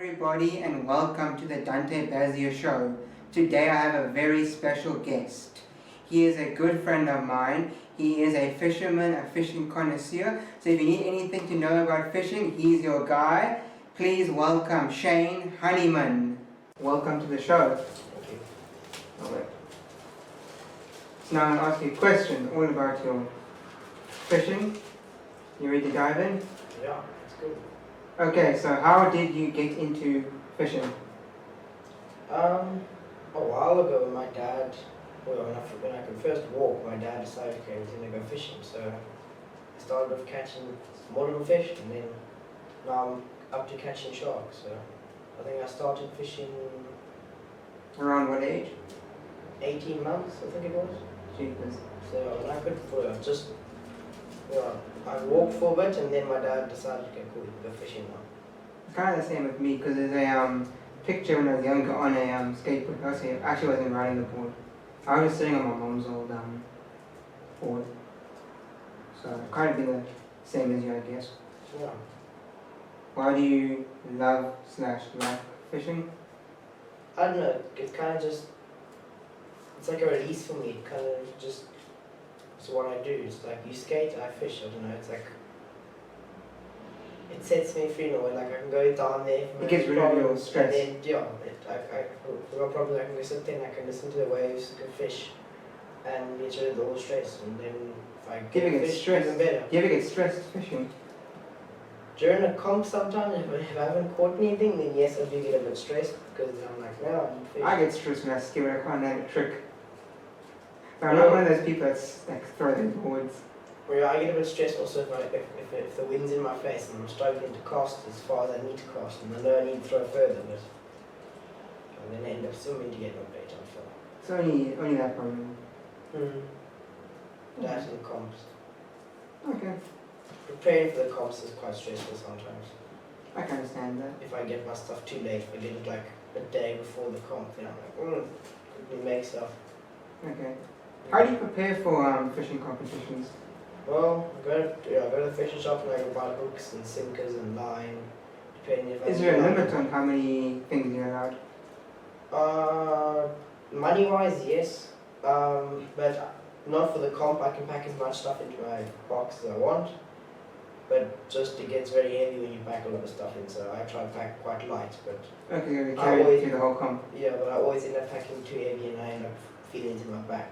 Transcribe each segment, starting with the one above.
everybody and welcome to the Dante Bazzea Show. Today I have a very special guest. He is a good friend of mine. He is a fisherman, a fishing connoisseur. So if you need anything to know about fishing, he's your guy. Please welcome Shane Honeyman. Welcome to the show. Thank you. Alright. So now I'm going to ask you questions all about your fishing. You ready to dive in? Yeah, it's good. Okay, so how did you get into fishing? A while ago, when my dad, when I could first walk, my dad decided he was going to go fishing. So I started off catching small little fish, and then now I'm up to catching sharks. So I think I started fishing Around what age? 18 months, I think it was. Jeepers. So when I could I walked for a bit, and then my dad decided, okay, cool, you can go fishing now. Kind of the same with me, because there's a picture when I was younger on a skateboard. I actually wasn't riding the board. I was just sitting on my mom's old board. So kind of be the same as you, I guess. Yeah. Why do you love / like fishing? I don't know, it kind of just, it's like a release for me. It kind of just, it's what I do. It's like you skate, I fish. I don't know, it's like, it sets me free in a way. Like I can go down there. It gets rid of your stress. And then, for my problem, I can go sit there and I can listen to the waves, I can fish, and get rid of all the stress. And then if I get fish, even better. Do you ever get stressed fishing? During a comp sometimes, if I haven't caught anything, then yes, I do get a bit stressed because I'm like, no, I need fish. I get stressed when I skate when I can't land a trick. But I'm not one of those people that's like throw their boards. Yeah, I get a bit stressed also if the wind's in my face and I'm struggling to cast as far as I need to cast, and I know I need to throw further, but and then I end up swimming to get my bait on film. It's only that problem. That and comps. Okay. Preparing for the comps is quite stressful sometimes. I can understand that. If I get my stuff too late, if I get it like a day before the comp, then I'm like, quickly make stuff. Okay. How do you prepare for fishing competitions? Well, I go to the fishing shop and I go buy hooks and sinkers and line, depending if Is there a limit on how many things you're allowed? Money-wise, yes. But not for the comp. I can pack as much stuff into my box as I want. But just it gets very heavy when you pack a lot of stuff in, so I try to pack quite light. But okay, you carry it through the whole comp. Yeah, but I always end up packing too heavy and I end up feeling it in my back.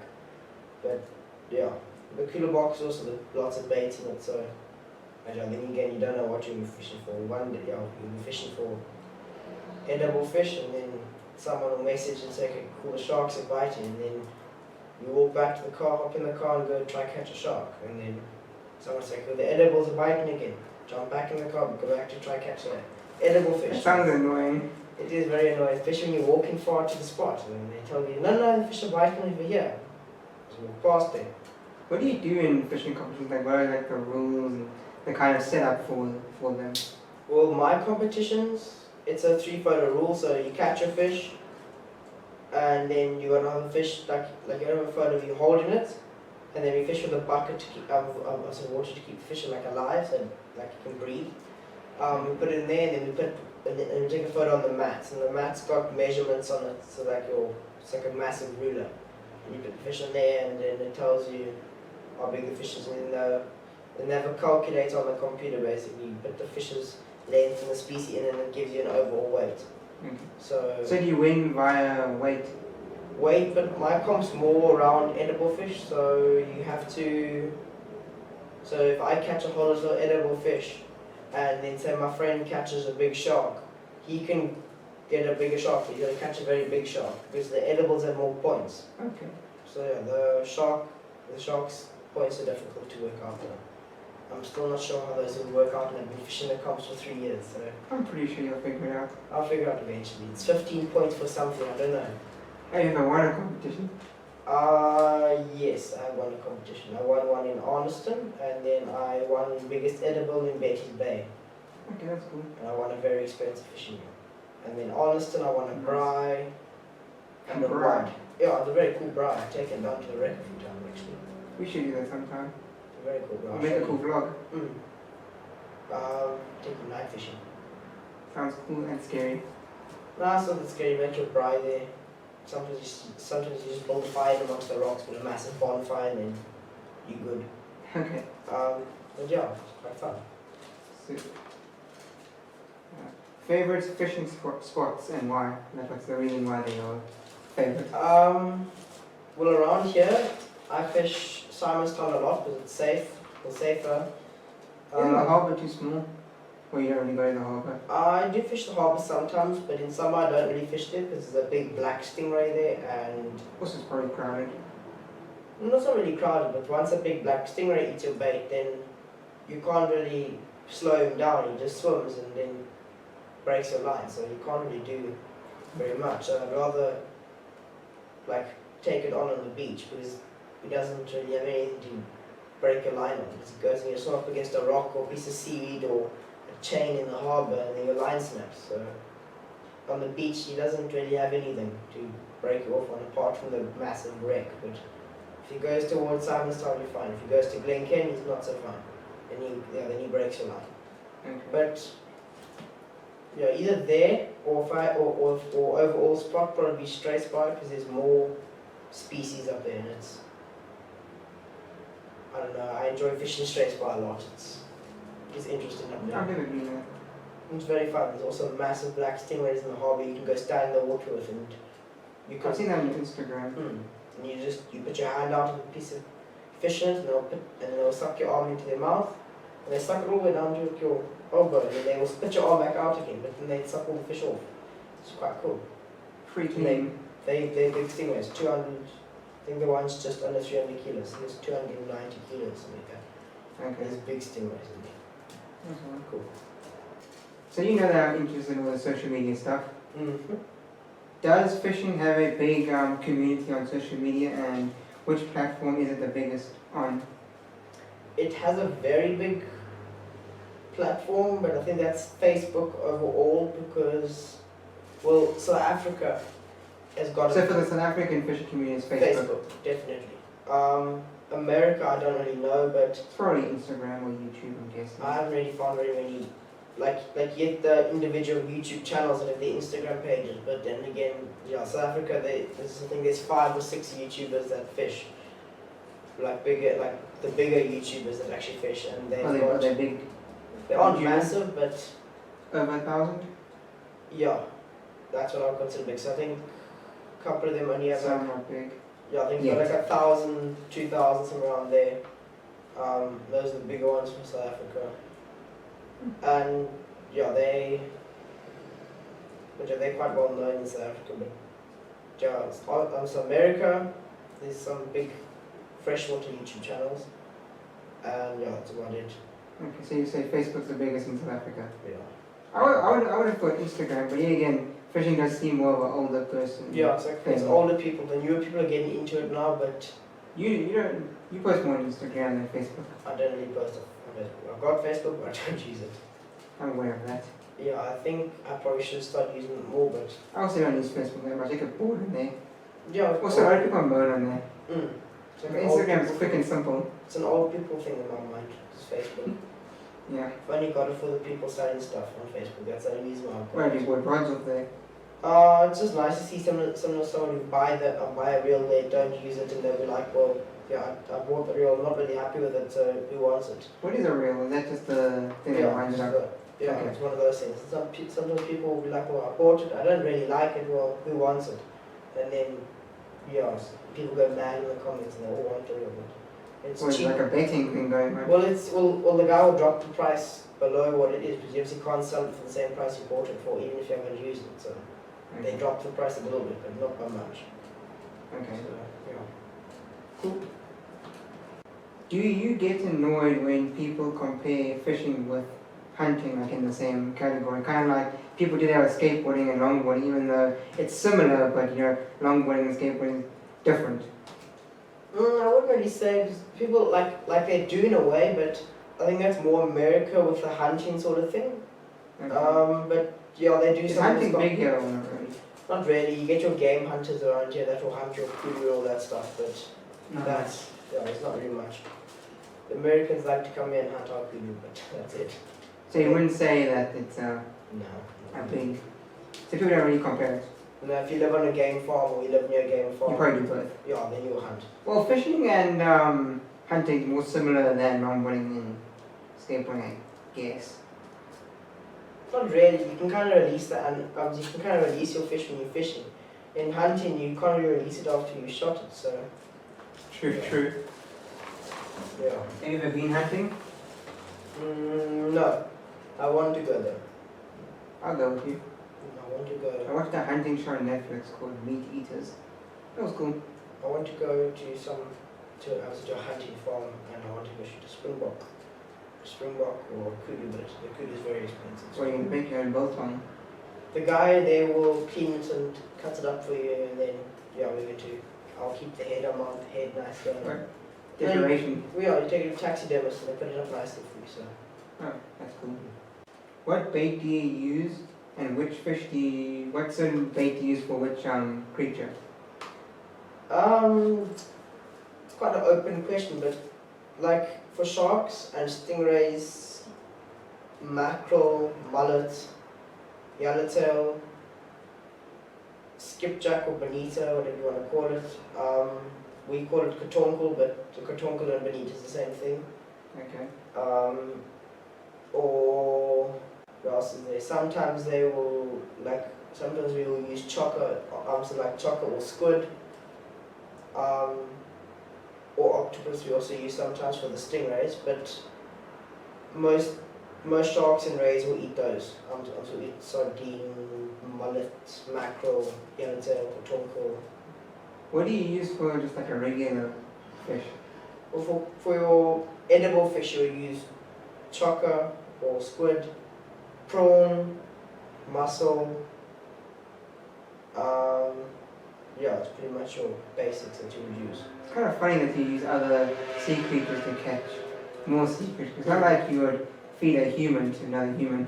But yeah, the cooler box also there's lots of baits in it, so then again you don't know what you'll be fishing for. One day you'll be fishing for edible fish, and then someone will message and say, okay, cool, the sharks are biting, and then you walk back to the car, hop in the car and go try catch a shark, and then someone will say, cool, the edibles are biting again. Jump back in the car, go back to try catch an edible fish. It sounds annoying. It is very annoying, especially when you're walking far to the spot and they tell you, no, the fish are biting over here. So walk past them. What do you do in fishing competitions? Like, what are like the rules and the kind of setup for them? Well, my competitions, it's a 3-photo rule, so you catch a fish and then you got another fish, like you have a photo of you holding it, and then we fish with a bucket to keep some water to keep the fish like alive, so like you can breathe. We put it in there, and then we take a photo on the mats, and the mat's got measurements on it, so it's like a massive ruler. And you put the fish in there, and then it tells you how big the fish is, and then they have a calculator on the computer basically. You put the fish's length and the species in, and it gives you an overall weight. Okay. So do you win via weight? Weight, but my comp's more around edible fish, so you have to. So if I catch a whole little edible fish, and then say my friend catches a big shark, he can get a bigger shark. He's going to catch a very big shark because the edibles have more points. Okay. So yeah, the shark's points are difficult to work out. I'm still not sure how those will work out, and I've been fishing the comps for 3 years. So I'm pretty sure you'll figure it out. I'll figure it out eventually. It's 15 points for something, I don't know. Have you ever won a competition? Yes, I won a competition. I won one in Arniston, and then I won the biggest edible in Betty's Bay. Okay, that's cool. And I won a very expensive fishing rod. And then Arniston, I won a braai. And a rod. Yeah, it's a very cool braai. I've taken down to the wreck a few times actually. We should do that sometime. It's a very cool braai. We'll make a cool vlog. Taking night fishing. Sounds cool and scary. Nah, it's not that scary. You make your braai there. Sometimes you just build a fire amongst the rocks with a massive bonfire and then you're good. Okay. But yeah, it's quite fun. Super. Favorite fishing spots and why? Like, what's the reason why they are favorite? Well, around here, I fish Simon's Town a lot because it's safe. It's safer. Isn't the harbour too small? Or you don't really go to the harbour? I do fish the harbour sometimes, but in summer I don't really fish there because there's a big black stingray there and... Also, it's probably crowded. No, it's not really crowded, but once a big black stingray eats your bait, then you can't really slow him down. He just swims and then breaks your line, so you can't really do very much. So I'd rather like take it on the beach because he doesn't really have anything to break a line on. It just goes and you swim up against a rock or a piece of seaweed or a chain in the harbour and then your line snaps. So on the beach he doesn't really have anything to break you off on apart from the massive wreck. But if he goes towards Simon's Town, you're fine. If he goes to Glencairn, he's not so fine. Then he breaks your line. Okay. But yeah, either there or overall spot probably straight spot because there's more species up there and it's, I don't know, I enjoy fishing straight spot a lot. It's interesting up there. I've never been there. It's very fun. There's also massive black stingrays in the harbour you can go stand in the water with and you can... I've seen that on your Instagram. And you put your hand out with a piece of fish in it and they'll suck your arm into their mouth and they suck it all the way down to your elbow and then they will spit your arm back out again but then they suck all the fish off. It's quite cool. Free clean. They're big stingrays, 200, I think the one's just under 300 kilos, I think it's 290 kilos, something like that. Okay. There's big stingrays in there. That's all. Cool. So you know that I'm interested in all the social media stuff. Mm-hmm. Does fishing have a big community on social media and which platform is it the biggest on? It has a very big platform, but I think that's Facebook overall because, well, South Africa has got So for the South African fishing community, it's Facebook. Facebook, definitely. America, I don't really know, but It's probably Instagram or YouTube, I'm guessing. I haven't really found very many, like yet the individual YouTube channels and their Instagram pages. But then again, yeah, South Africa, I think there's 5 or 6 YouTubers that fish, like the bigger YouTubers that actually fish, and Are they big? They aren't YouTubers? massive, but Over 1,000? yeah, that's what I would consider big. So I think a couple of them only have Some not big. yeah, I think Yeah. like 1,000, 2,000, somewhere around there. Those are the bigger ones from South Africa. And yeah, they're quite well known in South Africa. But yeah, also America, there's some big freshwater YouTube channels. And yeah, that's about it. Okay, so you say Facebook's the biggest in South Africa. Yeah. I would have thought Instagram, but yeah, again, fishing does seem more of an older person. Yeah, it's like it's thing. older people. The newer people are getting into it now, but You post more on Instagram than Facebook. I don't really post on Facebook. I've got Facebook, but I don't use it. I'm aware of that. Yeah, I think I probably should start using it more, but I also don't use Facebook that much. I get bored on there. yeah. Also, I click on mode on there. It's like an old Instagram is people quick thing. and simple. It's an old people thing in my mind. It's Facebook. Yeah. I've only got it for the people selling stuff on Facebook. That's the only reason why I've got Where it. have you bought rods off there? It's just nice to see someone who buy a reel, they don't use it, and they'll be like, well, yeah, I bought the reel, I'm not really happy with it, so who wants it? What is a reel? Is that just the thing that winds it up? Okay. It's one of those things. Sometimes people will be like, well, I bought it, I don't really like it, well, who wants it? And then, yeah, people go mad in the comments and they all want the reel. It's Or is it cheap. like a betting thing going on? Well, the guy will drop the price below what it is because you obviously can't sell it for the same price you bought it for, even if you haven't used it. So they Okay. drop the price a little bit, but not by much. Okay. So, yeah. Cool. Do you get annoyed when people compare fishing with hunting, like in the same category? Kind of like people do that with skateboarding and longboarding, even though it's similar, but you know, longboarding and skateboarding is different. I wouldn't really say people like they do in a way, but I think that's more America with the hunting sort of thing. Okay. But yeah, they do Is some of the hunting stuff. big here or not really? Not really. You get your game hunters around here that will hunt your kudu and all that stuff, but Not that's it's not really much. The Americans like to come here and hunt our kudu, but that's it. So you wouldn't say that it's No. I think. So people don't really compare it. And if you live on a game farm or you live near a game farm, You probably do both. yeah, then you'll hunt. Well, fishing and hunting is more similar than longboarding and skateboarding, I guess. Not really. You can kind of release that, and you can kind of release your fish when you're fishing. In hunting, you can't really release it after you shot it. So. True, true. Yeah. Have you ever been hunting? No. I want to go there. I'll go with you. I want to go. I watched a hunting show on Netflix called Meat Eaters. That was cool. I want to go to a hunting farm, and I want to go shoot a springbok or a kudu, but the kudu is very expensive. So you can make your own boat on. The guy there will clean it and cut it up for you, and then we're going to. I'll keep the head. I'll mount the head nice. Right. Decoration. You take it to taxidermist and they put it up nicely for you. So. Oh, that's cool. What bait do you use, and which fish do you? What certain bait do you use for which creature? It's quite an open question, but like for sharks and stingrays, mackerel, mullet, yellowtail, skipjack or bonita, whatever you want to call it. We call it carbuncle, but the carbuncle and bonita is the same thing. Okay. Or what else is there? Sometimes they will sometimes we will use chokka, so like chokka or squid. Or octopus we also use sometimes for the stingrays, but most sharks and rays will eat those. Also eat sardine, mullet, mackerel, yellowtail, carbuncle. What do you use for just like a regular fish? Well, for your edible fish, you'll use chokka or squid, prawn, mussel. It's pretty much your basics that you would use. It's kind of funny that you use other sea creatures to catch more sea creatures. It's not like you would feed a human to another human.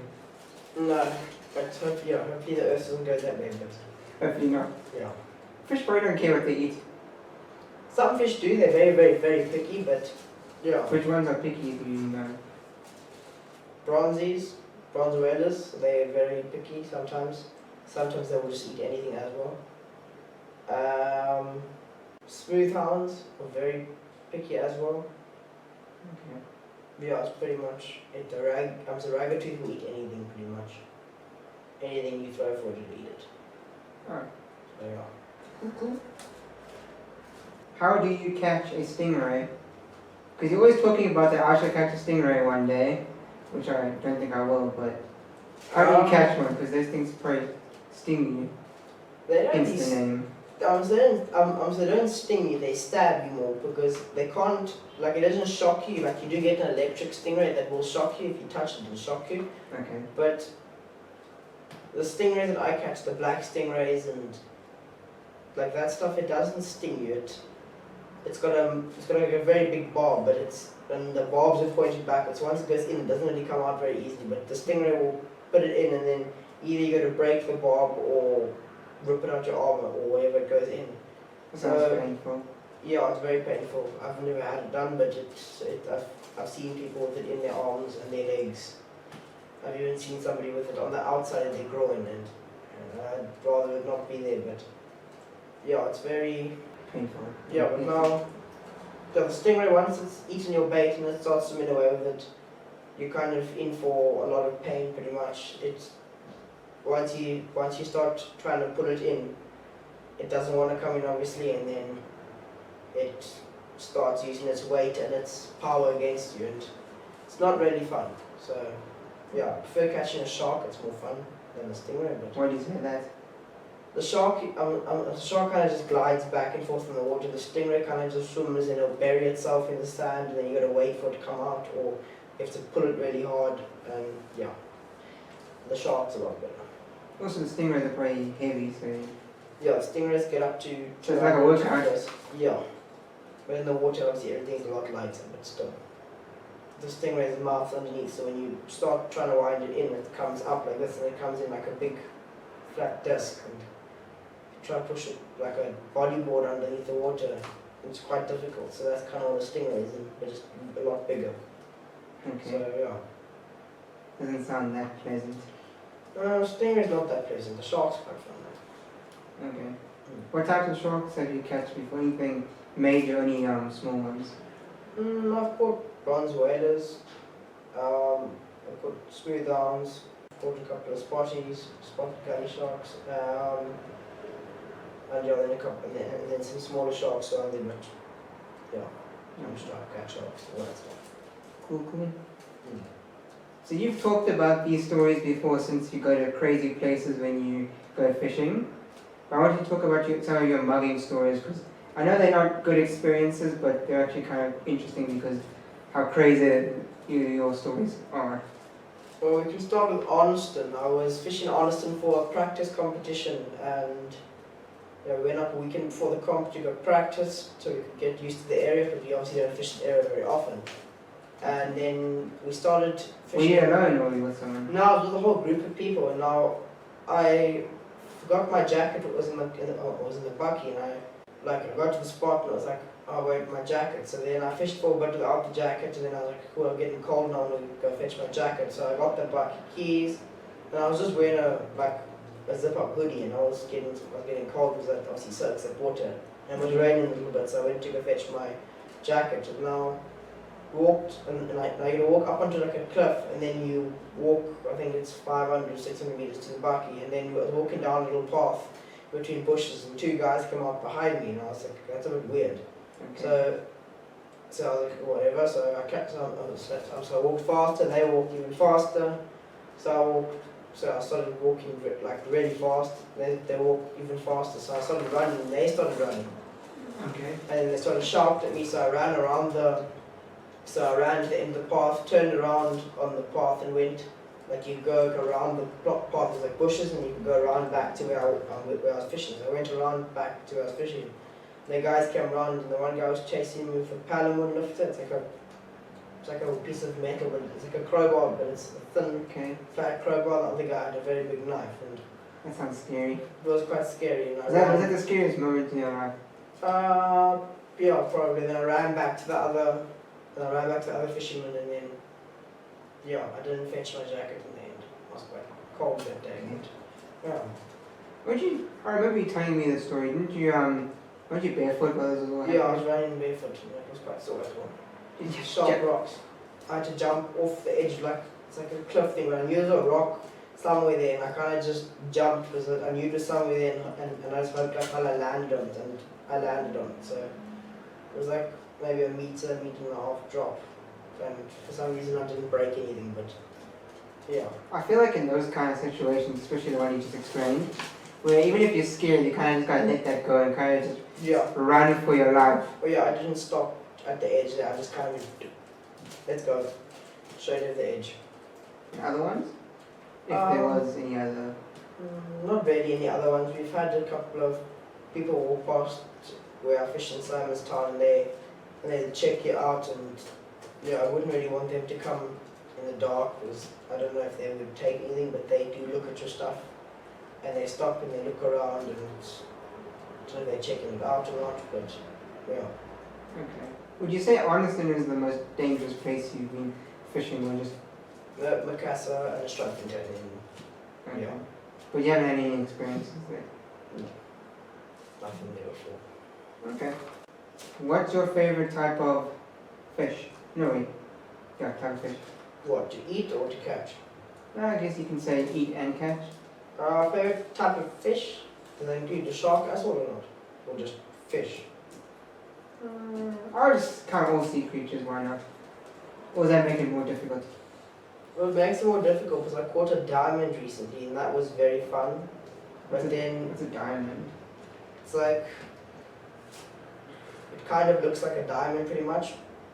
No, but hopefully the earth doesn't go that way. But Hopefully not. yeah. Fish probably don't care what they eat. Some fish do. They're very, very, very picky. But yeah. Which ones are picky if you know? Bronzies, bronzuelas. They're very picky sometimes. Sometimes they will just eat anything as well. Smooth hounds are very picky as well. Okay. Yeah, it's pretty much it. The ragged-tooth will eat anything pretty much. Anything you throw for it, it'll eat it. Alright. So yeah. Cool. How do you catch a stingray? Because you're always talking about that I should catch a stingray one day, which I don't think I will, but how do you catch one? Because those things probably sting you. They don't Hence the name. they don't sting you, they stab you more because they can't, it doesn't shock you. Like you do get an electric stingray that will shock you if you touch it, it'll shock you. Okay. But the stingrays that I catch, the black stingrays and that stuff, it doesn't sting you. It's got a very big barb, and the barbs are pointed backwards. Once it goes in, it doesn't really come out very easily. But the stingray will put it in, and then either you got to break the barb or rip it out your arm or wherever it goes in. That sounds painful. Yeah, it's very painful. I've never had it done, but I've seen people with it in their arms and their legs. I've even seen somebody with it on the outside of their groin, and I'd rather it not be there. But yeah, it's very painful. Yeah, but now the stingray, once it's eaten your bait and it starts swimming away with it, you're kind of in for a lot of pain pretty much. Once you start trying to pull it in, it doesn't want to come in obviously, and then it starts using its weight and its power against you, and it's not really fun. So yeah, I prefer catching a shark. It's more fun than a stingray. But why do you say that? the shark kind of just glides back and forth in the water. The stingray kind of just swims and it'll bury itself in the sand, and then you got to wait for it to come out, or you have to pull it really hard. And yeah, the shark's a lot better. Also, the stingrays are pretty heavy, so yeah, stingrays get up to. So it's like a workout. Yeah, but in the water, obviously everything's a lot lighter, but still. The stingray's mouth underneath, so when you start trying to wind it in, it comes up like this, and it comes in like a big flat disc, and try to push it like a bodyboard underneath the water. It's quite difficult, so that's kind of what a stingray is, but just a lot bigger. okay. So yeah. Doesn't sound that pleasant. Stingray's not that pleasant. The shark's quite fun though. Okay. What types of sharks have you catch before? Anything major, any small ones? I've caught bronze whalers. I've caught smooth arms. Caught a couple of spotted gully sharks. And yeah, then and then some smaller sharks around there, but yeah, striped cat sharks, all that stuff. Cool. So you've talked about these stories before since you go to crazy places when you go fishing. I want you to talk about some of your mugging stories because I know they're not good experiences, but they're actually kind of interesting because how crazy your stories are. Well, we can start with Arniston. I was fishing Arniston for a practice competition, and we went up a weekend before the comp to go practice so we could get used to the area, but we obviously don't fish the area very often. And then we started fishing. Were you alone or were you with someone? No, I was with a whole group of people, and now I forgot my jacket. It was in the bucky, and I got to the spot and I was like, oh wait, my jacket. So then I fished for a bit without the jacket, and then I was like, cool, I'm getting cold now, I'm going to go fetch my jacket. So I got the bucky keys, and I was just wearing a zip-up hoodie, and I was getting cold because it obviously soaks up water, and it was raining a little bit, so I went to go fetch my jacket, and now walked, and you walk up onto like a cliff, and then you walk, I think it's 500, 600 meters to the bucky, and then you was walking down a little path between bushes, and two guys came out behind me, and I was like, that's a bit weird. Okay. So I was like, whatever, so I walked faster, and they walked even faster, so I started walking really fast, they walked even faster, so I started running, and they started running. Okay. And then they started shouting at me, so I ran to the end of the path, turned around on the path and went, you go around the path, there's like bushes, and you can go around back to where I was fishing. So I went around back to where I was fishing. And the guys came around, and the one guy was chasing me with a paddle lifter. It's like a piece of metal, but it's like a crowbar, but it's a thin, flat crowbar. The other guy had a very big knife, and that sounds scary. it was quite scary. And was that the scariest moment in your life? Yeah, probably. Then I ran back to the other fishermen, and then I didn't fetch my jacket in the end. I was quite cold that day. But, yeah. I remember you telling me the story. Weren't you barefoot while this was all happening? Yeah, I was running barefoot, and it was quite sore as well. Sharp rocks. I had to jump off the edge, it's like a cliff thing, but I knew there was a rock somewhere there, and I kind of just jumped because I knew it was somewhere there, and I just hoped I landed on it, and I landed on it. So it was like maybe a meter and a half drop, and for some reason I didn't break anything, but yeah. I feel like in those kind of situations, especially the one you just explained, where even if you're scared, you kind of just gotta let that go and kind of just run for your life. Well, yeah, I didn't stop at the edge there, I just kind of let's go straight at the edge. Other ones? If there was any other? Not really any other ones. We've had a couple of people walk past where I fish in Simon's Town, and they check you out, and I wouldn't really want them to come in the dark because I don't know if they would take anything, but they do look at your stuff, and they stop and they look around, and so they're checking it out or not, but yeah. Okay. Would you say Arniston is the most dangerous place you've been fishing, or just? Macassar and a striped container. Okay. Yeah. But you haven't had any experiences there? No. Nothing there before. Okay. What's your favorite type of fish? No, wait. Yeah, type of fish. What, to eat or to catch? I guess you can say eat and catch. Favorite type of fish? Does that include the shark as well or not? Or just fish? Or just kind of all sea creatures, why not? Or does that make it more difficult? Well, it makes it more difficult because I caught a diamond recently, and that was very fun. But What's a diamond? It's like, it kind of looks like a diamond pretty much,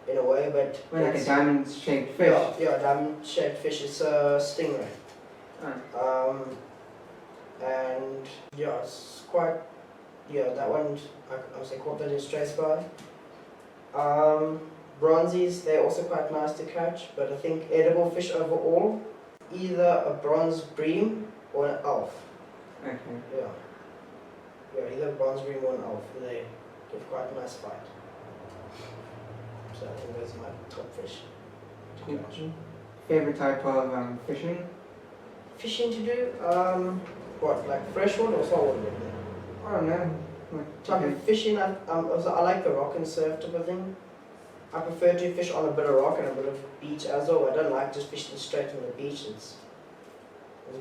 in a way, but like a diamond-shaped fish? Yeah, diamond-shaped fish. It's a stingray. And yeah, it's quite, that one, I was caught that in Strasbourg. Bronzies, they're also quite nice to catch, but I think edible fish overall, either a bronze bream or an elf. Okay. Yeah, either a bronze bream or an elf, and they give quite a nice fight. So I think those are my top fish to catch. Favorite type of fishing? fishing to do? What, like freshwater or saltwater? I don't know. Type of fishing, I like the rock and surf type of thing. I prefer to fish on a bit of rock and a bit of beach as well. I don't like just fishing straight on the beach. It's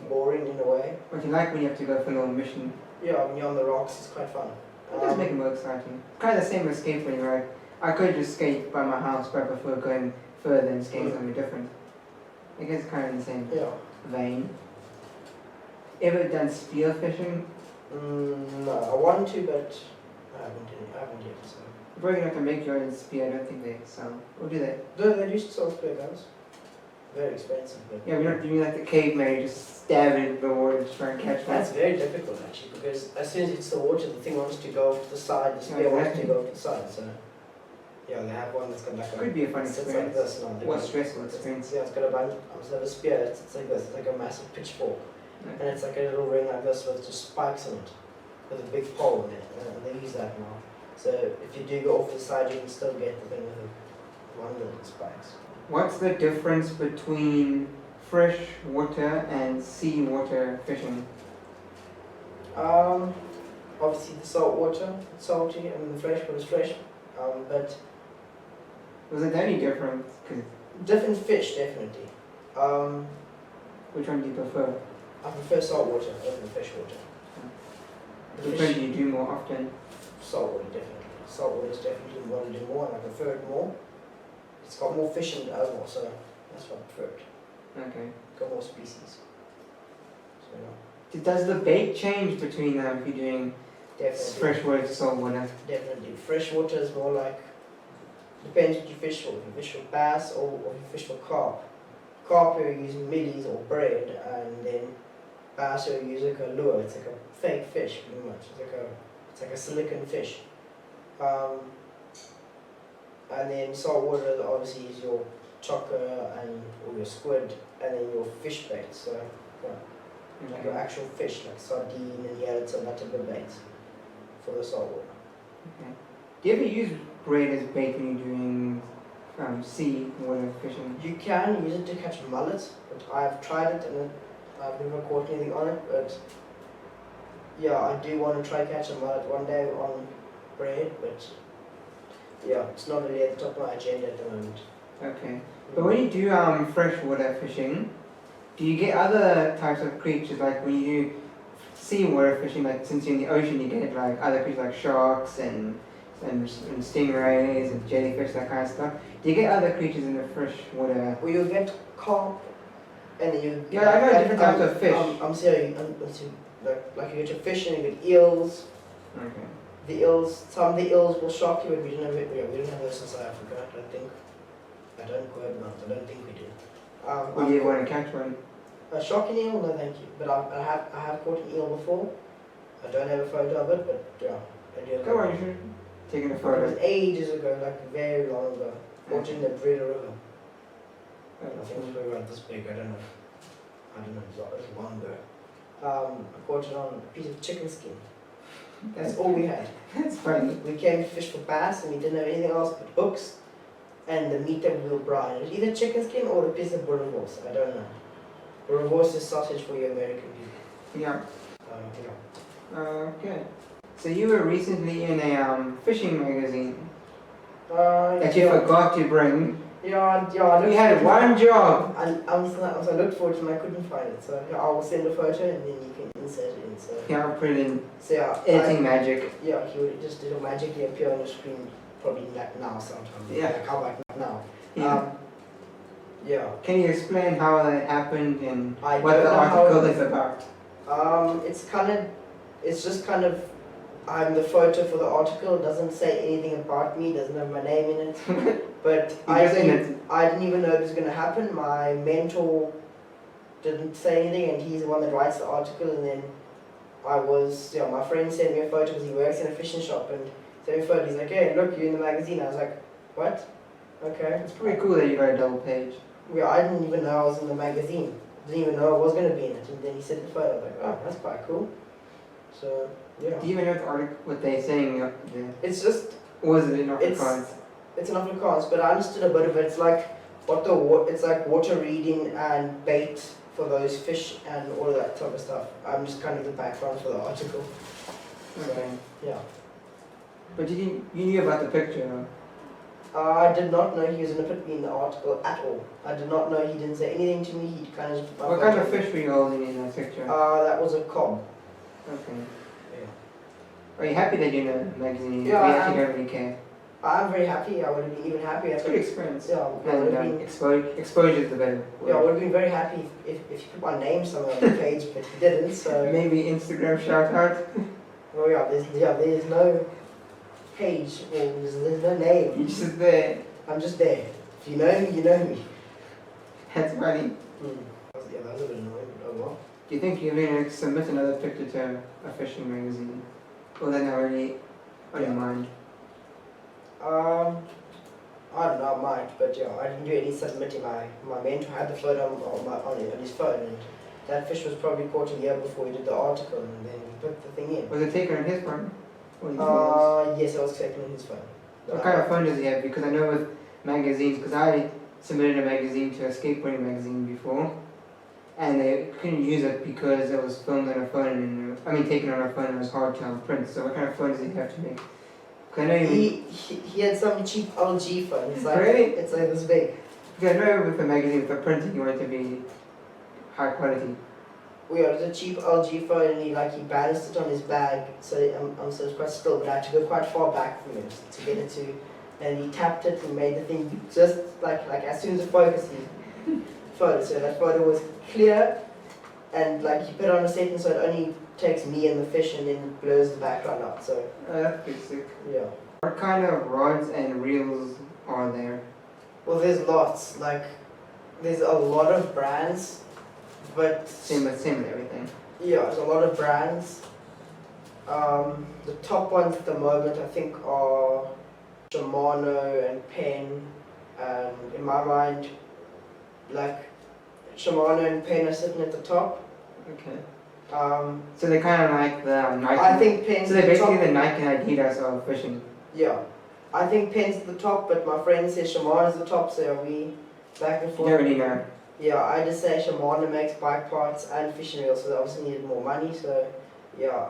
boring in a way. What you like when you have to go for a little mission? Yeah, when you're on the rocks, it's quite fun. It does make it more exciting. Kind of the same with skateboarding, right? I could just skate by my house, but I prefer going further and skating something different. I guess it's kind of in the same vein. Ever done spear fishing? No, I want to, but I haven't yet. So. You're probably going to have to make your own spear. I don't think they sell. Or do they? They used to sell spear guns. Very expensive. But Yeah, we're not doing like the caveman, you just stab it into the water to try and catch that's that. very difficult actually, because as soon as it's the water, the thing wants to go to the side, the spear wants to go to the side. So yeah, they have one that's got like Could be a fun sits experience. like this now. What stressful experience. Yeah, it's got a bunch. Instead of a spear, it's like this. It's like a massive pitchfork, and it's like a little ring like this with just spikes on it, with a big pole in it, and they use that now. So if you do go off the side, you can still get the thing with one of the spikes. What's the difference between fresh water and seawater fishing? Obviously the salt water, it's salty, and the fresh water is fresh. But Was it any different? 'Cause different fish, definitely. which one do you prefer? I prefer salt water over fresh water. The Which one fish, do you do more often? salt water, definitely. Salt water is definitely what I do more, and I prefer it more. It's got more fish in it as well, so that's what I prefer it. Okay. Got more species. So yeah, Does the bait change between if you're doing definitely. freshwater to saltwater? Definitely. Freshwater is more like, depends what you fish for. If you fish for bass or if you fish for carp. Carp you're using middies or braid, and then bass you're using like a lure. It's like a fake fish pretty much. It's like a silicon fish. And then saltwater obviously is your chocker or your squid, and then your fish bait. So yeah, like your actual fish, like sardine and yellow and that type of bait for the saltwater. Okay. Do you ever use braid as bait when you're doing sea water fishing? You can use it to catch mullet, but I've tried it and I've never caught anything on it. But yeah, I do want to try catch a mullet one day on braid, but yeah, it's not really at the top of my agenda at the moment. Okay. But when you do freshwater fishing, do you get other types of creatures, like when you do seawater fishing, like since you're in the ocean you get like other creatures like sharks and stingrays and jellyfish, that kind of stuff. Do you get other creatures in the freshwater? Well, you get carp, and then you Yeah, I know different types of fish. I'm saying, like you get your fish and you get eels. Okay. The eels, some of the eels will shock you, but we don't have it. We don't have those in South Africa. I don't think. I don't quote not. I don't think we do. Would you want to catch one? A shocking eel? No, thank you. But I have caught an eel before. I don't have a photo of it, but yeah, I do. Come on, you should take a It photo. was ages ago, like very long ago. Caught in the Breda River. I think it was around this big. I don't know. It was long ago. I caught it on a piece of chicken skin. That's all we had. That's funny. We came to fish for bass and we didn't have anything else but hooks and the meat that we will brine. It was either chicken skin or a piece of boerewors. I don't know. Boerewors is sausage for you American people. Yeah. Yeah. Okay. So you were recently in a fishing magazine that you yeah. forgot to bring. Yeah. You had one job. I looked for it and I couldn't find it. So I will send a photo and then you can insert it in. So Yeah, I'll put it in so yeah. editing magic. Yeah, he would just it'll magically appear on the screen probably like now sometime. Yeah. Like how about now? Yeah. Yeah. Can you explain how that happened and I what don't the know how article is about? It's just kind of, I'm the photo for the article. It doesn't say anything about me. Doesn't have my name in it. But I didn't even know it was going to happen. My mentor didn't say anything, and he's the one that writes the article. And then my friend sent me a photo because he works in a fishing shop, and sent me a photo. He's like, "Hey, look, you're in the magazine." I was like, "What? Okay." It's pretty cool that you got a double page. Yeah, I didn't even know I was in the magazine. Didn't even know I was going to be in it. And then he sent the photo. I was like, "Oh, that's quite cool." So yeah. Do you even know what they're saying there? It's just. Or was it in Afrikaans? It's an Afrikaans, but I understood a bit of it. It's like it's like water reading and bait for those fish and all of that type of stuff. I'm just kind of the background for the article. Okay. Yeah. But you knew about the picture, huh? I did not know he was going to put me in the article at all. I did not know, he didn't say anything to me, he kind of just... What kind of fish were you holding in that picture? That was a cob. Okay. Yeah. Are you happy that you're in a magazine? Yeah, Or you actually don't really care? I'm very happy, I would have been even happier. It's a good experience. Yeah, And exposure is the better word. yeah, I would have been very happy if you put my name somewhere on the page, but you didn't, so... Maybe Instagram shout out? Well, there's no page, or there's no name. You're just there. I'm just there. If you know me, you know me. That's funny. Yeah, that was a bit annoying, but oh well. Do you think you're going to submit another picture to a fishing magazine? Or then already on your mind? I don't know, I might, but yeah, I didn't do any submitting. My mentor had the photo on his phone, and that fish was probably caught a year before he did the article, and then he put the thing in. Was it taken on his phone? Or Yes, it was taken on his phone. what kind of phone does he have? Because I know with magazines, because I submitted a magazine to a skateboarding magazine before, and they couldn't use it because it was filmed on a phone, and taken on a phone, and it was hard to print. So what kind of phone does he have to make? Cause I know he had some cheap LG phone. It's like, really? It's like this big. Because I know with the magazine, for printing, you want it to be high quality. Well, yeah, it was a cheap LG phone, and he balanced it on his bag, so so it's quite still, but I had to go quite far back from him to get it to, and he tapped it and made the thing just like as soon as it focused, he photo. So that photo was clear, and he put it on a setting so it only takes me and the fish, and then blurs the background out. So That's pretty sick. yeah. What kind of rods and reels are there? Well, there's lots. There's a lot of brands, but Same with everything. yeah, there's a lot of brands. The top ones at the moment, I think, are Shimano and Penn, and in my mind, Shimano and Penn are sitting at the top. Okay. So they're kind of like the Nike. I think Penn's so they're the top. basically the Nike and Adidas of fishing. Yeah, I think Penn's the top, but my friend says Shimano's the top, so are we back and You forth? don't really know. Yeah, I just say Shimano makes bike parts and fishing reels, so they obviously needed more money, so yeah,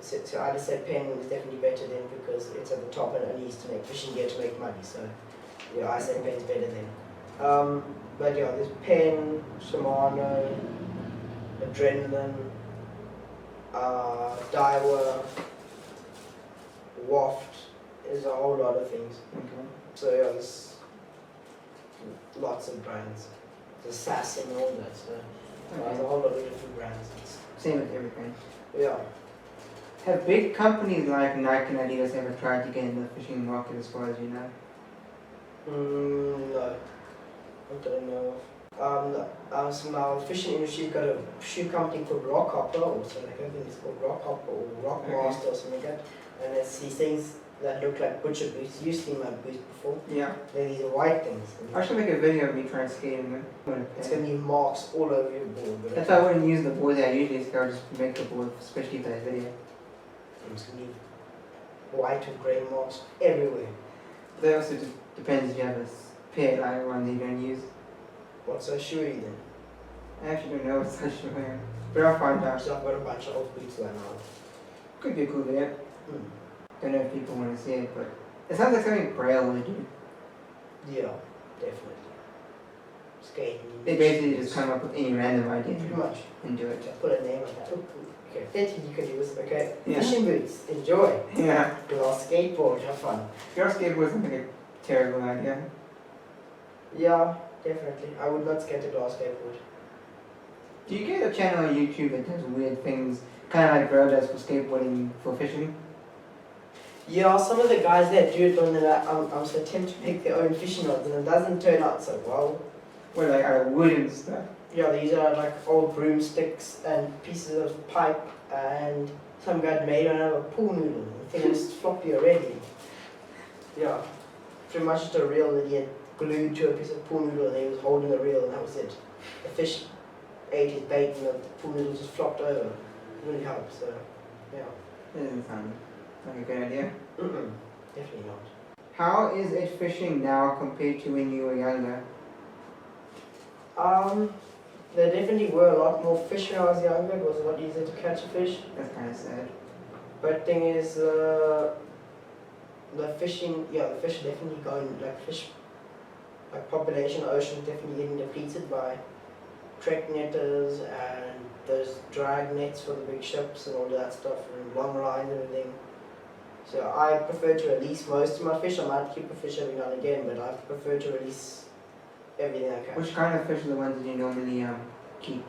so I just say Penn is definitely better then because it's at the top and it needs to make fishing gear to make money, so yeah, I say Penn's better then. But yeah, there's Penn, Shimano, Adrenaline, Daiwa, Waft, there's a whole lot of things. Okay. So yeah, there's lots of brands. There's SAS and all that, so there's a whole lot of different brands. Same with everything. Yeah. Have big companies like Nike and Adidas ever tried to get in the fishing market as far as you know? No. I don't know. So now the fishing industry's got a shoe company called Rockhopper, or something like that. I think it's called Rockhopper or Rockmaster or something like that. And it's these things that look like butcher boots. You've seen my boots before. Yeah. They're these white things. I should make a video of me trying to skate in them. It's going to be marks all over your board. That's why I wouldn't use the board that I usually use. I would just make the board, especially for that video. It's going to be white or grey marks everywhere. That also just depends if you have a pair like one that you don't use. What's a shoe then? I actually don't know what size shoe I am, but I'll find out. So I've got a bunch of old boots right now. Could be a cool video. Don't know if people want to see it, but it sounds like something Braille would do. Yeah, definitely. Skating. They basically just come up with any random idea Pretty much. and do it. Just put a name on that. Okay, 30 you can use. Okay. Yeah. Fishing boots. Enjoy. Yeah. Go on skateboard. Have fun. Your skateboard isn't like a terrible idea. Yeah, definitely. I would not skate a glass skateboard. Do you get a channel on YouTube that does weird things, kind of like Bro does for skateboarding for fishing? Yeah, some of the guys that do it on I'm so tempted to make their own fishing rods, and it doesn't turn out so well. Or like out of wood and stuff? Yeah, these are like old broomsticks and pieces of pipe, and some guy made out of a pool noodle. The thing was floppy already. Yeah, pretty much just a reel that he had glued to a piece of pool noodle, and he was holding the reel, and that was it. The fish ate his bait, and the pool noodle just flopped over. It really helped, so yeah. That doesn't sound like a good idea. Definitely not. How is it fishing now compared to when you were younger? There definitely were a lot more fish when I was younger. It was a lot easier to catch a fish. That's kind of sad. But thing is, the fishing, the fish are definitely going, like population, ocean is definitely getting depleted by trek netters and those drag nets for the big ships and all that stuff and long lines and everything. So I prefer to release most of my fish. I might keep a fish every now and again, but I prefer to release everything I catch. Which kind of fish are the ones that you normally keep?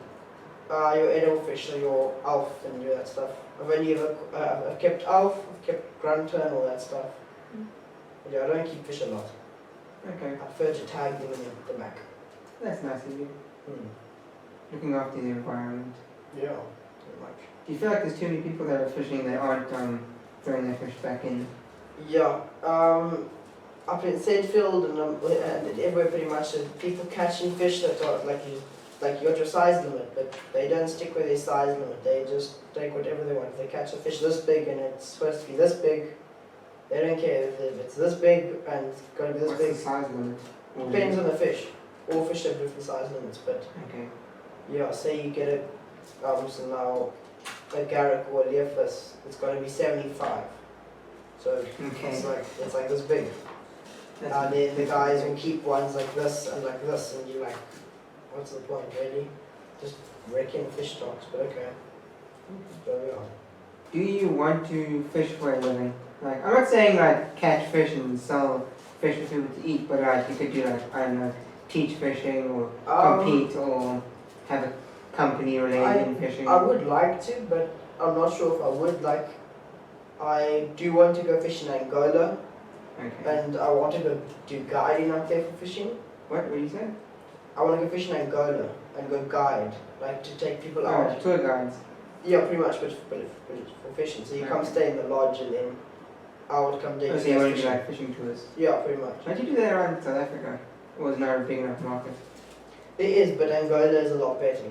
Your edible fish, so your alf and that stuff. I've kept alf, I've kept grunter and all that stuff. But yeah, I don't keep fish a lot. Okay. I prefer to tag them in the back. That's nice of you. Looking after the environment. Yeah, pretty much. Do you feel like there's too many people that are fishing that aren't throwing their fish back in? Yeah. Up in Sedfield and everywhere pretty much, there's people catching fish that are like you got your size limit, but they don't stick with their size limit. They just take whatever they want. If they catch a fish this big and it's supposed to be this big, they don't care if it's this big and it's got to be this What's big. the size limit? Depends on the fish. All fish have different size limits, but okay. yeah, say you get so now a garrick or a learfish, it's got to be 75. So Okay. it's like this big. And then the guys will keep ones like this, and you're like, what's the point, really? Just wrecking fish stocks, but okay. There we are. Do you want to fish for a living? Like, I'm not saying like catch fish and sell fish for people to eat, but like you could do like, I don't know, teach fishing or compete or have a company related in fishing. I would like to, but I'm not sure if I would. Like, I do want to go fishing in Angola. Okay. And I want to go do guiding out there for fishing. What did you say? I want to go fishing in Angola and go guide, like to take people out. Tour guides. Yeah, pretty much, but for fishing. So you come stay in the lodge and then I would come do So you want to do like fishing tours? Yeah, pretty much. Why'd you do that around South Africa? It was not a big enough market. It is, but Angola is a lot better.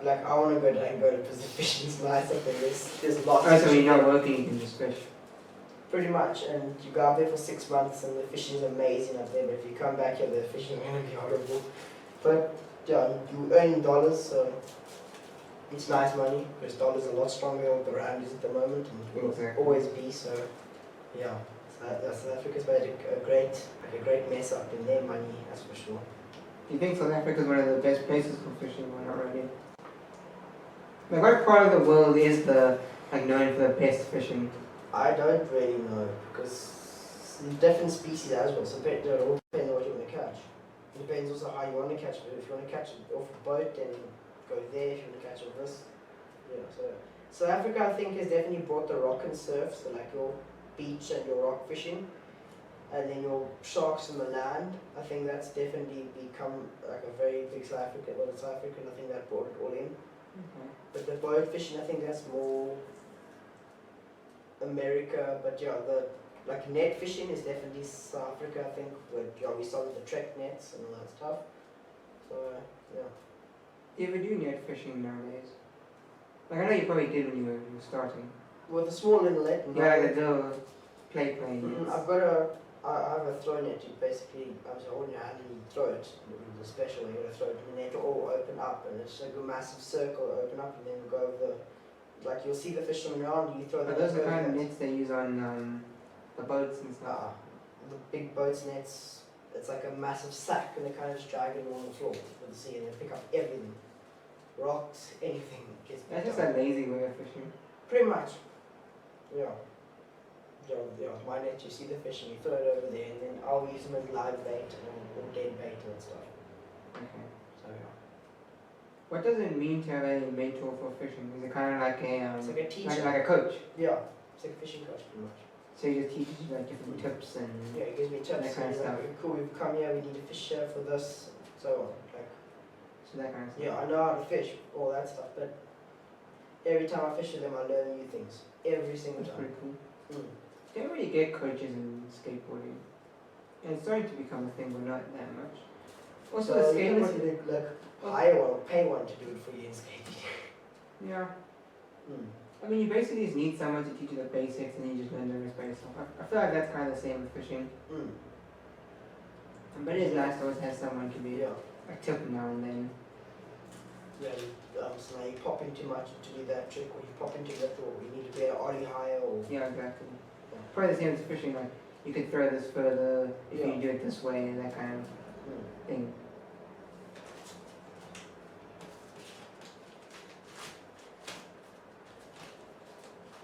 Like I want to go to Angola because the fishing's nice up there. There's lots of so when you're not working, you can just fish. Pretty much, and you go out there for 6 months and the fishing is amazing up there, but if you come back here, the fishing is going to be horrible. But yeah, you earn dollars, so it's nice money, because dollars are a lot stronger than what the rand is at the moment, and will always be, so yeah. South Africa's made a great mess up in their money, that's for sure. Do you think South Africa is one of the best places for fishing, or not really? Like, what part of the world is known for the best fishing? I don't really know, because different species as well, so it all depends on what you want to catch. It depends also how you want to catch it. If you want to catch it off a boat, then go there. If you want to catch it with this, so South Africa, I think, has definitely brought the rock and surf, so like your beach and your rock fishing, and then your sharks on the land. I think that's definitely become like a very big South African. Well, South African, I think that brought it all in. Okay. But the boat fishing, I think that's more America, but yeah, the net fishing is definitely South Africa, I think. But we started the trek nets and all that stuff. So yeah. Do you ever do net fishing nowadays? Like, I know you probably did when you were starting. With a small little net. Yeah, like the little plate plane. I have a throw net. You basically, hold in your hand and you throw it. The special way, you gotta throw it, and the net will all open up, and it's like a massive circle open up, and then go over the. Like you'll see the fish swimming around, you throw the Are those the kind of nets they use on the boats and stuff? The big boats nets, it's like a massive sack and they kind of just drag it along the floor with the sea and they pick up everything. Rocks, anything. That's just a lazy way of fishing. Pretty much. Yeah. My net, you see the fish and you throw it over there, and then I'll use them as live bait or dead bait and stuff. Okay. So yeah. What does it mean to have a mentor for fishing? Is it kind of like a it's like a teacher, like a coach? Yeah, it's like a fishing coach pretty much. So he just teaches you like different tips and yeah, he gives me tips. that kind of stuff. Like, cool, we've come here, we need a fish here for this, so on. Like, so that kind of stuff. yeah, I know how to fish, all that stuff, but every time I fish with them, I learn new things. Every single That's time. pretty cool. Mm. You don't really get coaches in skateboarding. And it's starting to become a thing, but not that much. Also, So the you don't want skateboarding. to hire one or pay one to do it for you in skating. Yeah. Mm. I mean, you basically just need someone to teach you the basics and then you just learn the rest by yourself. I feel like that's kind of the same with fishing. Mm. But it is nice to always have someone to be Yeah. a tip now and then. Yeah, so now you pop in too much to do that trick, or you pop into that, or you need to be an ollie higher, or Yeah, exactly. Probably the same as fishing, like you could throw this further if you do it this way, that kind of thing.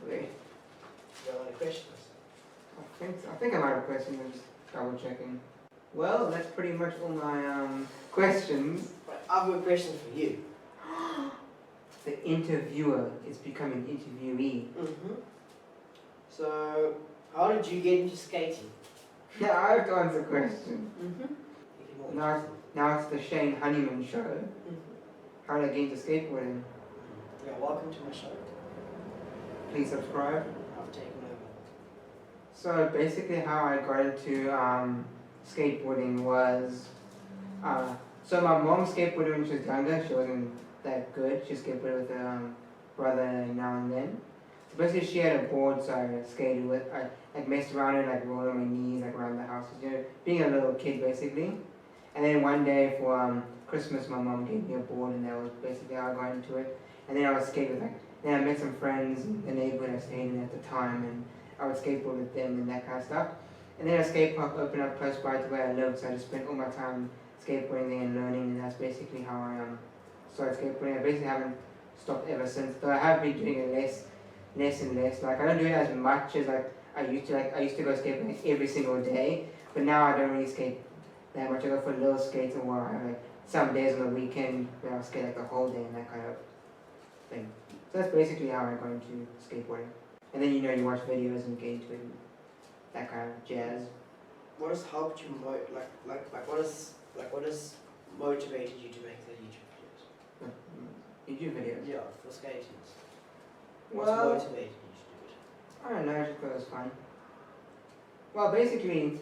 Wait, you have any questions? I think I might have questions, I'm just double checking. Well, that's pretty much all my questions. Right, I've got a question for you. The interviewer is becoming interviewee. So, how did you get into skating? Yeah, I have to answer the question. Now it's the Shane Honeyman Show. How did I get into skateboarding? Yeah, welcome to my show. Please subscribe. I've taken over. So basically how I got into skateboarding was, so my mom skateboarded when she was younger. She wasn't that good. She skateboarded with her brother now and then. So basically she had a board, so I skated with, I like messed around and like rolled on my knees like around the house, you know, being a little kid basically. And then one day for Christmas my mom gave me a board, and that was basically how I got into it. And then I would skate with like, then I met some friends in the neighborhood I stayed in at the time, and I would skateboard with them and that kind of stuff. And then a skate park opened up close by to where I lived, so I just spent all my time skateboarding there and learning, and that's basically how I started skateboarding. I basically haven't stopped ever since, though I have been doing it less and less. Like I don't do it as much as like I used to. Like I used to go skateboarding every single day, but now I don't really skate that much. I go for little skates, and I have like some days on the weekend where I'll skate like the whole day and that kind of thing. So that's basically how I got into skateboarding. And then you watch videos and get into it, and that kind of jazz. What has helped you what has motivated you to make the YouTube videos? YouTube videos? Yeah, for skating. What's Well, motivated you to do it? I don't know, I just thought it was fun. Well, basically,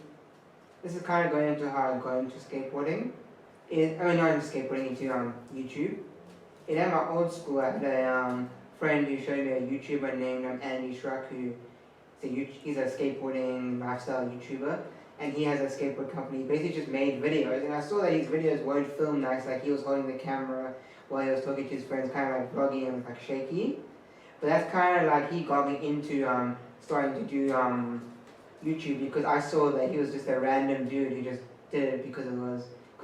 this is kind of going into how I got into skateboarding. Not into skateboarding, into YouTube. At my old school, I had a friend who showed me a YouTuber named Andy Schruck, he's a skateboarding lifestyle YouTuber, and he has a skateboard company. He basically just made videos, and I saw that his videos weren't filmed nice, like he was holding the camera while he was talking to his friends, kind of like vlogging and like shaky. But that's kind of like he got me into starting to do YouTube, because I saw that he was just a random dude who just did it because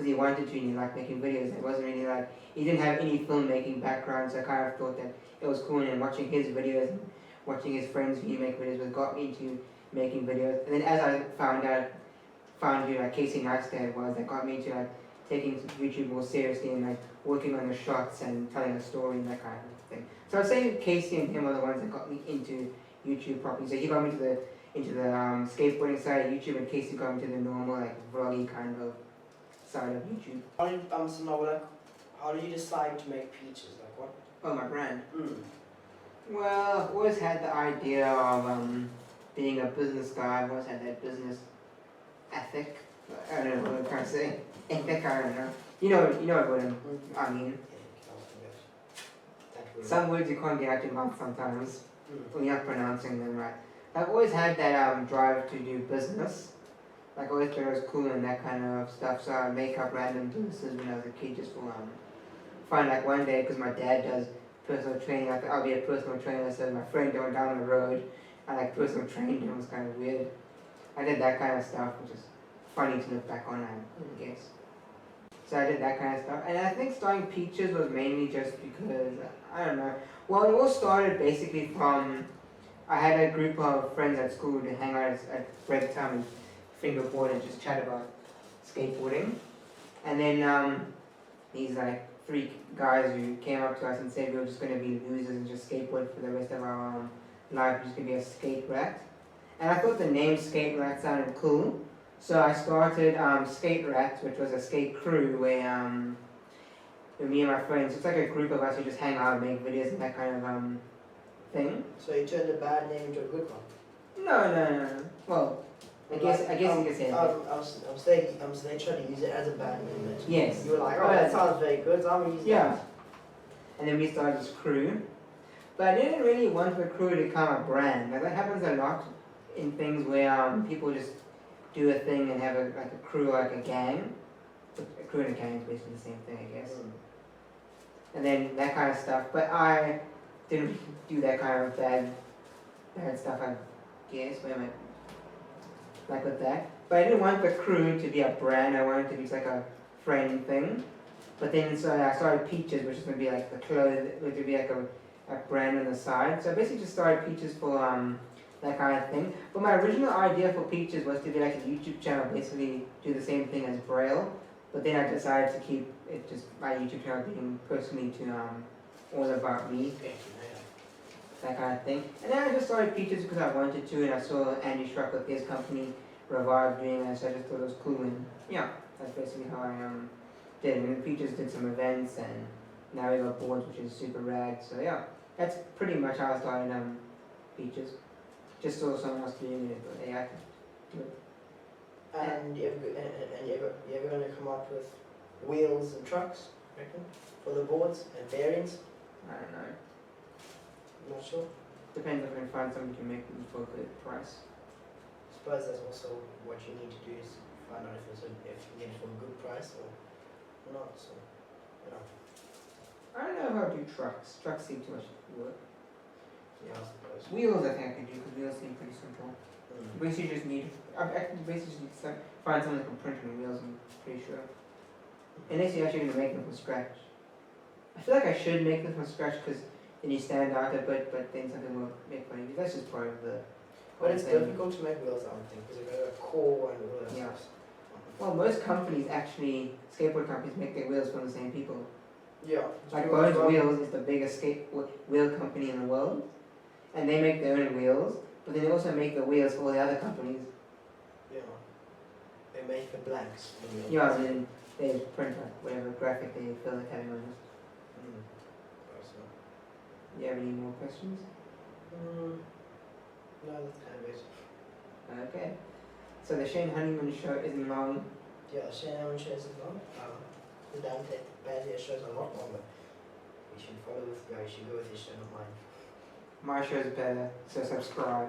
he wanted to, and he liked making videos. It wasn't really like, he didn't have any filmmaking background, so I kind of thought that it was cool, and watching his videos and watching his friends who he make videos with got me into making videos. And then as I found who like Casey Neistat was, that got me into like taking YouTube more seriously and like working on the shots and telling a story and that kind of thing. So I'd say Casey and him are the ones that got me into YouTube properly. So he got me into the skateboarding side of YouTube, and Casey got me to the normal like vloggy kind of side of YouTube. How did you decide to make peaches? Like what? Oh, my brand. Well, I've always had the idea of being a business guy. I've always had that business ethic. I don't know what I'm trying to say. Ethic, I don't know. You know what I mean. Some words you can't get out your mouth sometimes when you're not pronouncing them right. I've always had that drive to do business. Like I always thought it was cool and that kind of stuff. So I make up random businesses when I was a kid just for fun. Like one day, because my dad does personal training, I'll be a personal trainer. So my friend going down the road, I like personal trained him. It was kind of weird. I did that kind of stuff, which is funny to look back on, I guess. So I did that kind of stuff. And I think starting Peaches was mainly just because, I don't know. Well, it all started basically from, I had a group of friends at school to hang out at break time and fingerboard and just chat about skateboarding. And then these like 3 guys who came up to us and said we were just going to be losers and just skateboard for the rest of our life. We're just going to be a skate rat. And I thought the name Skate Rat sounded cool. So I started Skate Rats, which was a skate crew where me and my friends, it's like a group of us who just hang out and make videos and that kind of thing. So you turned a bad name into a good one? No. Well, I guess you could say that. I'm saying trying to use it as a bad name. Yes. You were like, oh, that sounds very good, so I'm going to use that. And then we started this crew. But I didn't really want the crew to become a brand. Like that happens a lot in things where people just do a thing and have a crew, like a gang. A crew and a gang is basically the same thing, I guess. and then that kind of stuff. But I didn't do that kind of bad stuff, I guess. Wait a minute. Like with that. But I didn't want the crew to be a brand, I wanted it to be like a friend thing. But then so I started Peaches, which is going to be like the clothes, which would be like a brand on the side. So I basically just started Peaches for that kind of thing. But my original idea for Peaches was to be like a YouTube channel, basically do the same thing as Braille. But then I decided to keep it just my YouTube channel being personally to all about me, that kind of thing. And then I just started Peaches because I wanted to, and I saw Andy Struck with his company Revive doing it, so I just thought it was cool. And yeah, that's basically how I did it. And Peaches did some events, and now we got boards, which is super rad. So yeah, that's pretty much how I started Peaches. Just saw someone else doing it, but yeah, I could do it. And you ever gonna come up with wheels and trucks, reckon, for the boards and bearings? I don't know. I'm not sure. Depends if I can find someone who can make them for a good price. I suppose that's also what you need to do is find out if you can get it for a good price or not. So, you know. I don't know how to do trucks. Trucks seem too much work. Yeah, I suppose. Wheels I think I can do because wheels seem pretty simple. Basically just need, I basically just need to find someone that can print on wheels, I'm pretty sure. Unless you're actually going to make them from scratch. I feel like I should make them from scratch because then you stand out a bit, but then some people will make fun of you. That's just part of the... But it's difficult to make wheels, I don't think, because you've got a core and all that Yeah. stuff. Well, most companies actually, skateboard companies, make their wheels from the same people. Yeah. Like Bones Wheels is the biggest wheel company in the world, and they make their own wheels, but then they also make the wheels for all the other companies. Yeah. They make the blanks for the wheels. Yeah, and then they print like whatever graphic they feel like having on it. Do you have any more questions? No, that's kind of it. Okay. So the Shane Honeyman show isn't long. Yeah, Shane Honeyman show isn't long. The Dante Bazzea show is a lot longer. You should follow with, yeah, you should go with his show, not mine. My show's better, so subscribe.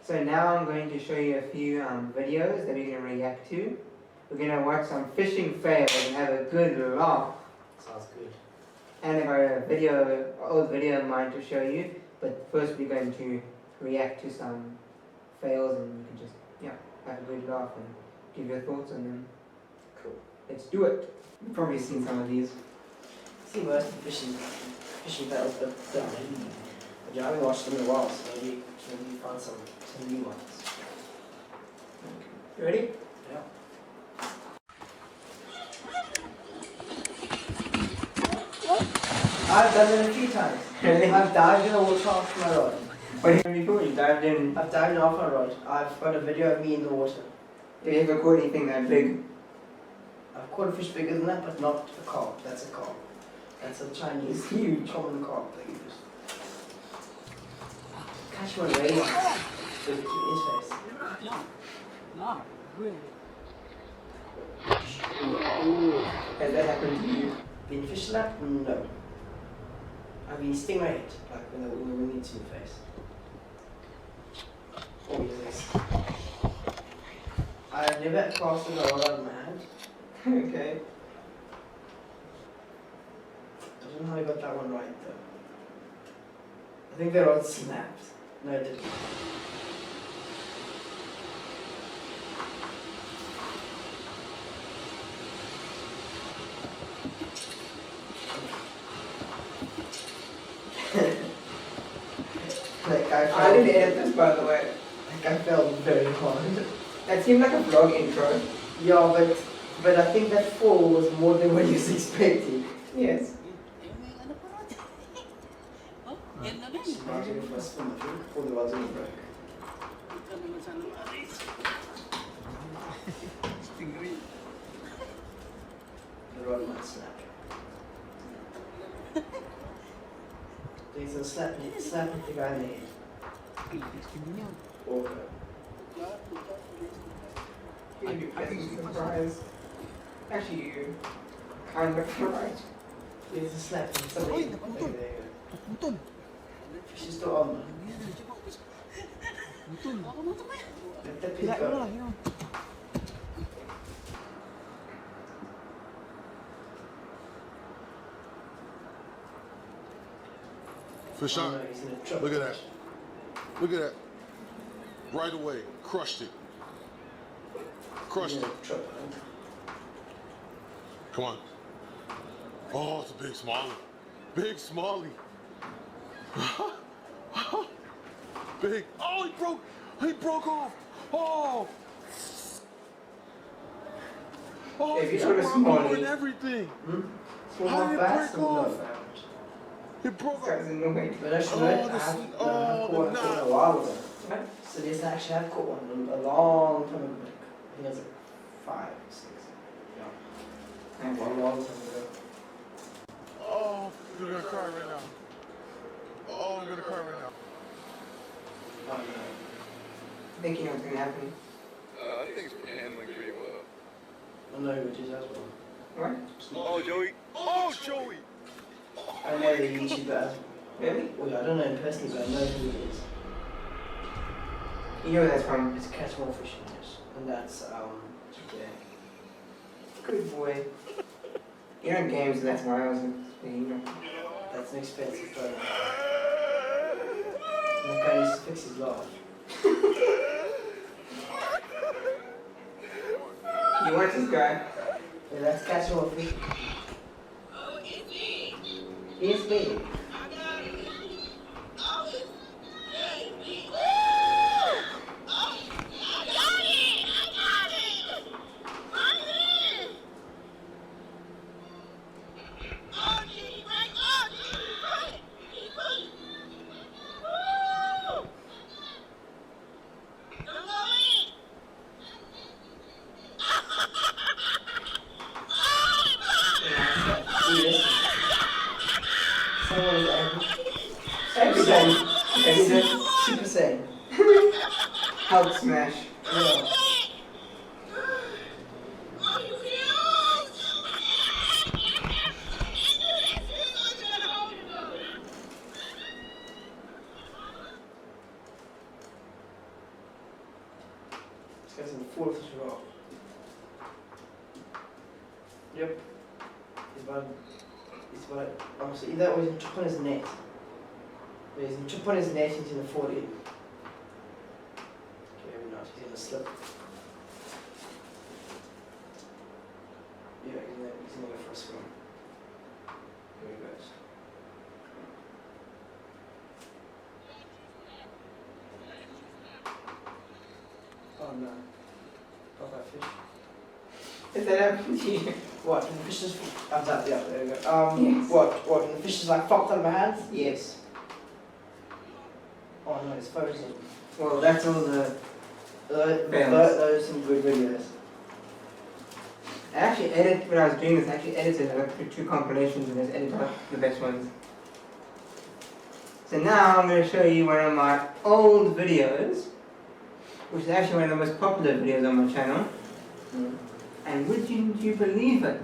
So now I'm going to show you a few videos that we're going to react to. We're going to watch some fishing fails and have a good laugh. Sounds good. And I've got a old video of mine to show you, but first we're going to react to some fails and you can just, yeah, have a good laugh and give your thoughts on them. Cool. Let's do it. You've probably seen some of these. See most of the fishing fails, but yeah, I haven't watched them in a while, so maybe you find some new ones. You ready? Yeah. I've done it a few times. Really? I've dived in the water off my rod. What have you done? You dived in. I've dived in off my rod. I've got a video of me in the water. Did you ever caught anything that big? I've caught a fish bigger than that, but not a carp. That's a carp. That's a Chinese It's huge. common carp they use. Catch one way with his face. No, really. Has that happened to you? Been fish slapped? No. I've been stingray hit, like when the wing hits in the face. Oh yes. I've never cast a rod out of my hand. Okay. I don't know how I got that one right though. I think the rod snapped. No, it didn't. I didn't edit this, by the way. Like I fell very hard. That seemed like a vlog intro. Yeah, but I think that fall was more than what you was expecting. Yes. Imagine if I swim a drink before the rod's only broke. The rod might snap. He's gonna slap the guy in the head. Or her. You'd be pleasantly surprised. Actually, you kind of right. He's a slap in somebody. There you go. She's still on. Let that piece go. Fish Oh, on. no, he's in a trip. Look at that. Look at that. Right away. Crushed it. Crushed He's in it. a trip. Come on. Oh, it's a big smallie. Big smallie. Big. Oh, he broke off. Oh. Oh, If he you sort of took my motor and smallie. everything. Small How did it bass, break off? no. He broke This guy's off. annoying. But actually, Oh, I the have sn- caught one the a knot. while ago. So yes, I actually have caught one a long time ago. I think it was like 5, 6. Yeah. Okay. A long time ago. Oh, I'm gonna cry right now. Oh, I'm gonna cry right now. Oh, no. I think you know what's gonna happen. I think it's handling pretty well. I know who it is as well. What? Oh, Joey. Oh, Joey. I know the YouTuber as well. Really? Well, I don't know him personally, but I know who it is. You know where that's from. It's Catchmore Fishing, yes. And that's, yeah. Good boy. You know games, so that's why I was you know. That's an expensive boat. And the guy needs to fix his laugh. You want this guy? Yeah, that's Catchmore Fishing. It's me. Yes. Someone is angry. Every time. Every time. Super Saiyan. Hulk smash. Yeah. This guy's in the fourth row. Yep. He's about, so either way he's in chop on his net. Yeah, he's in chop on his net, he's in the 40. Okay, maybe not, he's in a slip. Yeah, he's in the first one. Here he goes. Oh no. Got that fish. Is that happened to you? What? When the fish is yeah, there we go. Yes. What? When the fish is like flopped out of my hands? Yes. Oh no, it's frozen. Well, that's all the. Those are some good videos. I actually edited, when I was doing this, I actually edited, I went through 2 compilations and just edited out the best ones. So now I'm going to show you one of my old videos, which is actually one of the most popular videos on my channel. And wouldn't you believe it?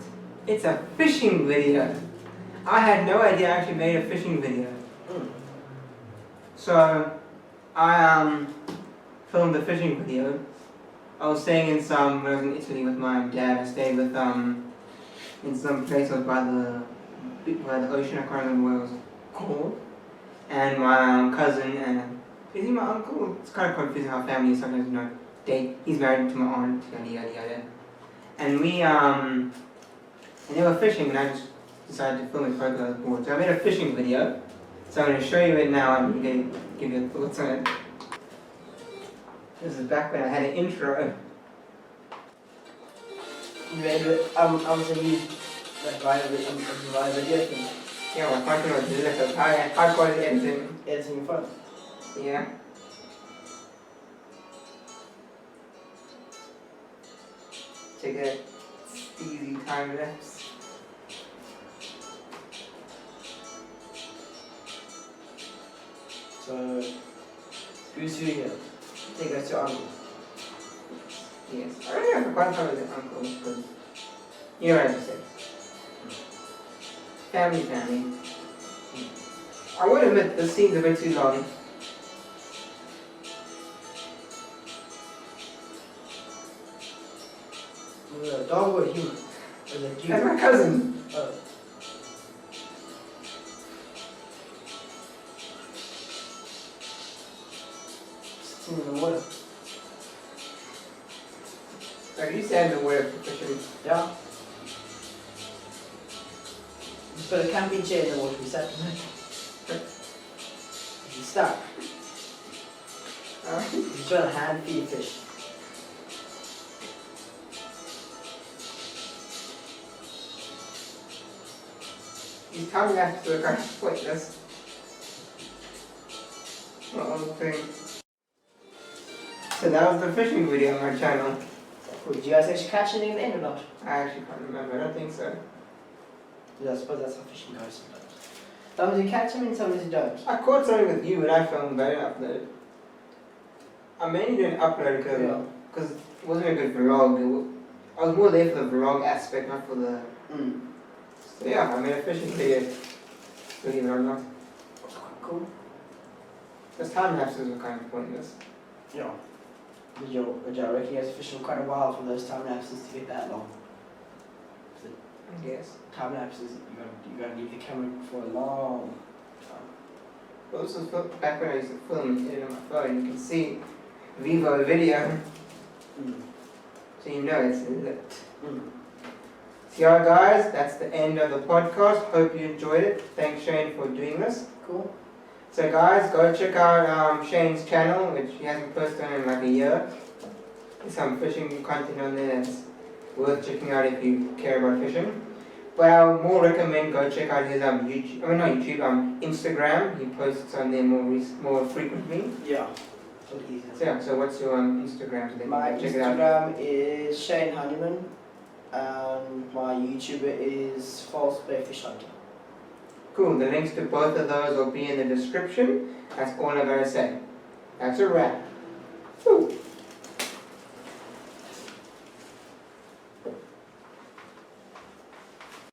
It's a fishing video. I had no idea I actually made a fishing video. So I filmed a fishing video. I was staying in when I was in Italy with my dad. I stayed with in some place by the ocean. I can't remember what it was called. And my cousin and is he my uncle? It's kind of confusing how family is sometimes, you know. He's married to my aunt, yada yada yada. And and they were fishing, and I just decided to film it because I was bored. So I made a fishing video. So I'm going to show you it now, and I'm going to give you thoughts on it. This is back when I had an intro. You made it. I was gonna use that via video thing. Yeah, my content was delicious. High quality editing. Editing your phone. Yeah. Check that easy time lapse. So, who's here? Take us to uncle. Yes. I don't know if I quite with the uncle, because you know what I just said. Family. I would admit the scene's a bit too long. A dog or a human? Or the That's human? my cousin. Oh. in the water. Like you said, the word fishing. Yeah. Just put a camping chair in the water, we sat in it. He's stuck. He's trying to hand feed fish. These time lapses are kind of pointless. What other thing? So that was the fishing video on my channel. Cool. Did you guys actually catch anything at the end or not? I actually can't remember, I don't think so. Yeah, I suppose that's how fishing goes sometimes. Sometimes you catch them and sometimes you don't. I caught something with you when I filmed, but I didn't upload it. I mainly didn't upload it because it wasn't a good vlog. I was more there for the vlog aspect, not for the... So yeah, I made a fishing video, believe it or not. Cool. Those time lapses were kind of pointless. Yeah. Did you reckon you guys fished for quite a while for those time lapses to get that long? I guess. Time lapses, you gotta leave the camera for a long time. Well, this was back when I used to film it on my phone. You can see Vivo video, so you know it's lit. So yeah guys, that's the end of the podcast. Hope you enjoyed it. Thanks Shane for doing this. Cool. So guys, go check out Shane's channel, which he hasn't posted on in like a year. There's some fishing content on there that's worth checking out if you care about fishing. But I would more recommend go check out his Instagram. He posts on there more frequently. Yeah. So yeah, so what's your Instagram? So they My can check it out. Instagram is Shane Honeyman and my YouTuber is False Bay Fish Hunter. Cool, the links to both of those will be in the description. That's all I gotta say. That's a wrap. Woo.